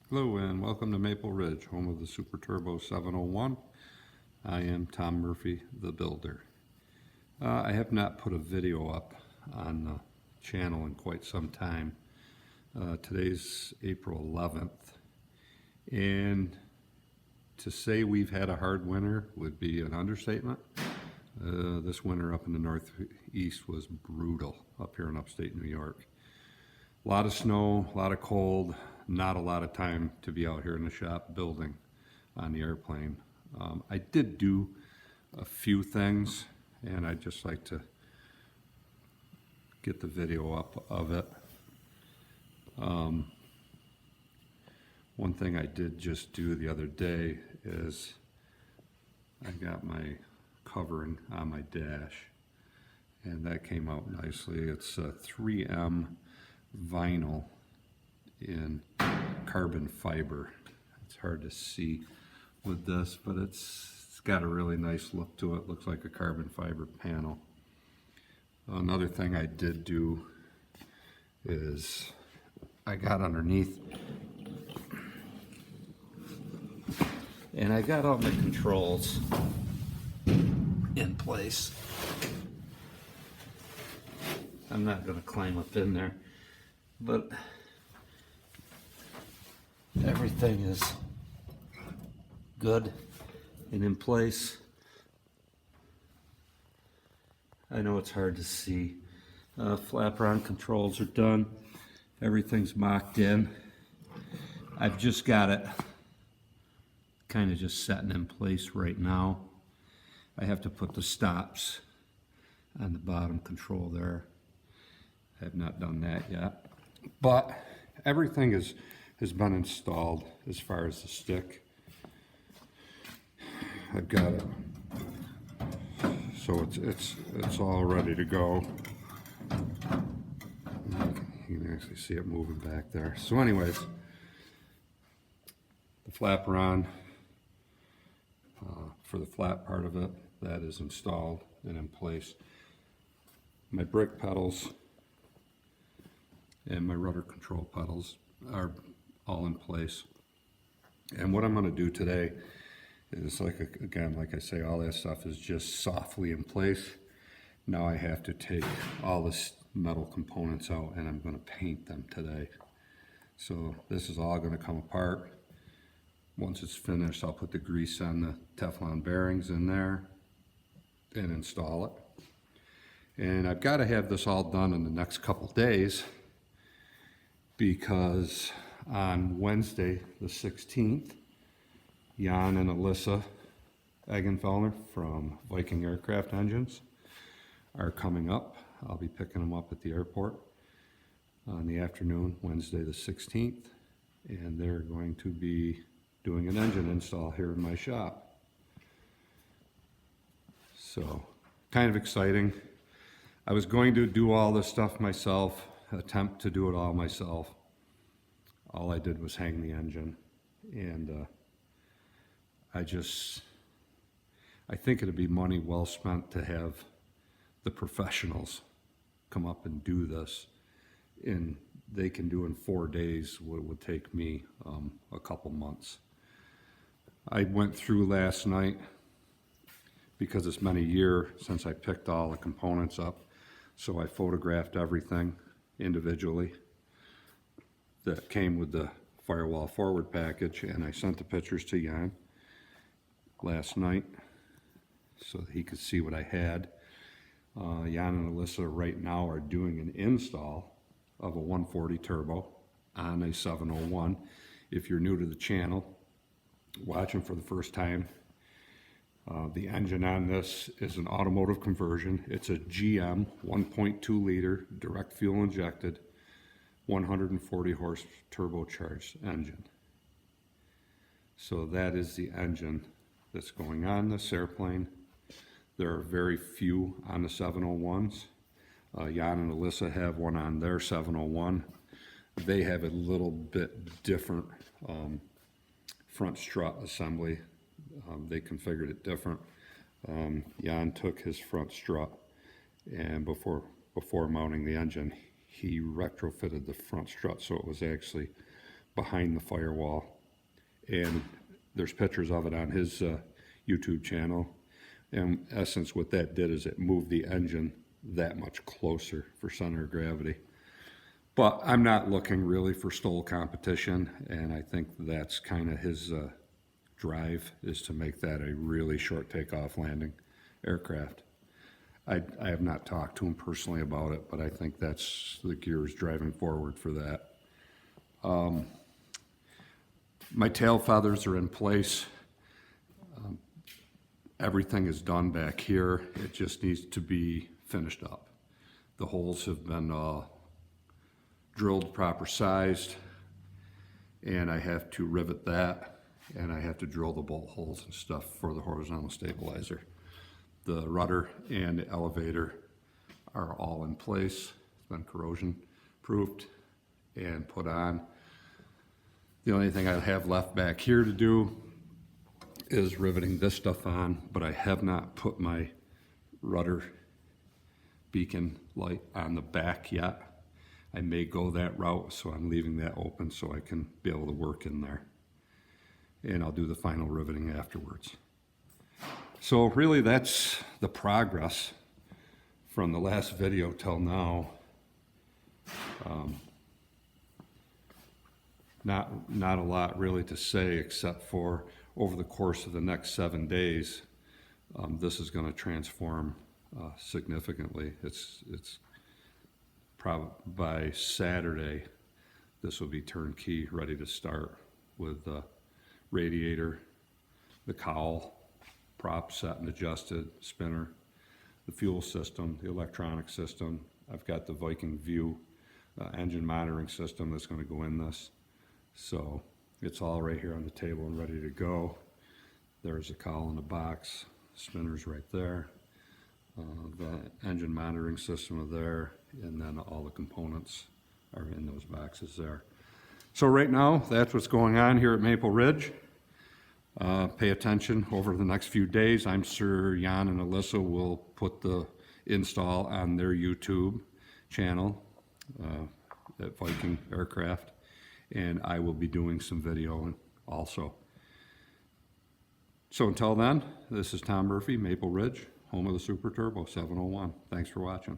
Hello and welcome to Maple Ridge, home of the Super Turbo 701. I am Tom Murphy, the builder. I have not put a video up on the channel in quite some time. Today's April 11th, and to say we've had a hard winter would be an understatement. This winter up in the Northeast was brutal up here in upstate New York. A lot of snow, a lot of cold, not a lot of time to be out here in the shop building on the airplane. I did do a few things, and I'd just like to get the video up of it. One thing I did just do the other day is I got my covering on my dash, and that came out nicely. It's a 3M vinyl in carbon fiber. It's hard to see with this, but it's got a really nice look to it. Looks like a carbon fiber panel. Another thing I did do is I got underneath and I got all my controls in place. I'm not going to climb up in there, but everything is good and in place. I know it's hard to see. Flaperon controls are done. Everything's mocked in. I've just got it kind of just setting in place right now. I have to put the stops on the bottom control there. I have not done that yet. But everything has been installed as far as the stick. I've got it. So it's all ready to go. You can actually see it moving back there. So anyways, the flaperon for the flat part of it, that is installed and in place. My brake pedals and my rudder control pedals are all in place. And what I'm going to do today is, again, like I say, all that stuff is just softly in place. Now I have to take all this metal components out and I'm going to paint them today. So this is all going to come apart. Once it's finished, I'll put the grease on the Teflon bearings in there and install it. And I've got to have this all done in the next couple days, because on Wednesday the 16th, Jan and Alyssa Eggenfellner from Viking Aircraft Engines are coming up. I'll be picking them up at the airport on the afternoon, Wednesday the 16th, and they're going to be doing an engine install here in my shop. So, kind of exciting. I was going to do all this stuff myself, attempt to do it all myself. All I did was hang the engine, and I think it'd be money well spent to have the professionals come up and do this. And they can do in 4 days what would take me a couple months. I went through last night, because it's been a year since I picked all the components up, so I photographed everything individually that came with the Firewall Forward package, and I sent the pictures to Jan last night so that he could see what I had. Jan and Alyssa right now are doing an install of a 140 turbo on a 701. If you're new to the channel, watching for the first time, the engine on this is an automotive conversion. It's a GM 1.2 liter direct fuel injected 140 horse turbocharged engine. So that is the engine that's going on this airplane. There are very few on the 701s. Jan and Alyssa have one on their 701. They have a little bit different front strut assembly. They configured it different. Jan took his front strut, and before mounting the engine, he retrofitted the front strut so it was actually behind the firewall. And there's pictures of it on his YouTube channel. And in essence, what that did is it moved the engine that much closer for center of gravity. But I'm not looking really for STOL competition, and I think that's kind of his drive, is to make that a really short takeoff landing aircraft. I have not talked to him personally about it, but I think that's the gears driving forward for that. My tail feathers are in place. Everything is done back here. It just needs to be finished up. The holes have been drilled proper sized, and I have to rivet that, and I have to drill the bolt holes and stuff for the horizontal stabilizer. The rudder and the elevator are all in place. It's been corrosion proofed and put on. The only thing I have left back here to do is riveting this stuff on, but I have not put my rudder beacon light on the back yet. I may go that route, so I'm leaving that open so I can be able to work in there. And I'll do the final riveting afterwards. So really that's the progress from the last video till now. Not a lot really to say, except for over the course of the next 7 days, this is going to transform significantly. It's probably by Saturday, this will be turnkey, ready to start with the radiator, the cowl, prop set and adjusted, spinner, the fuel system, the electronic system. I've got the Viking View engine monitoring system that's going to go in this. So it's all right here on the table and ready to go. There's a cowl in the box, spinner's right there, the engine monitoring system are there, and then all the components are in those boxes there. So right now, that's what's going on here at Maple Ridge. Pay attention over the next few days. I'm sure Jan and Alyssa will put the install on their YouTube channel at Viking Aircraft, and I will be doing some video also. So until then, this is Tom Murphy, Maple Ridge, home of the Super Turbo 701. Thanks for watching.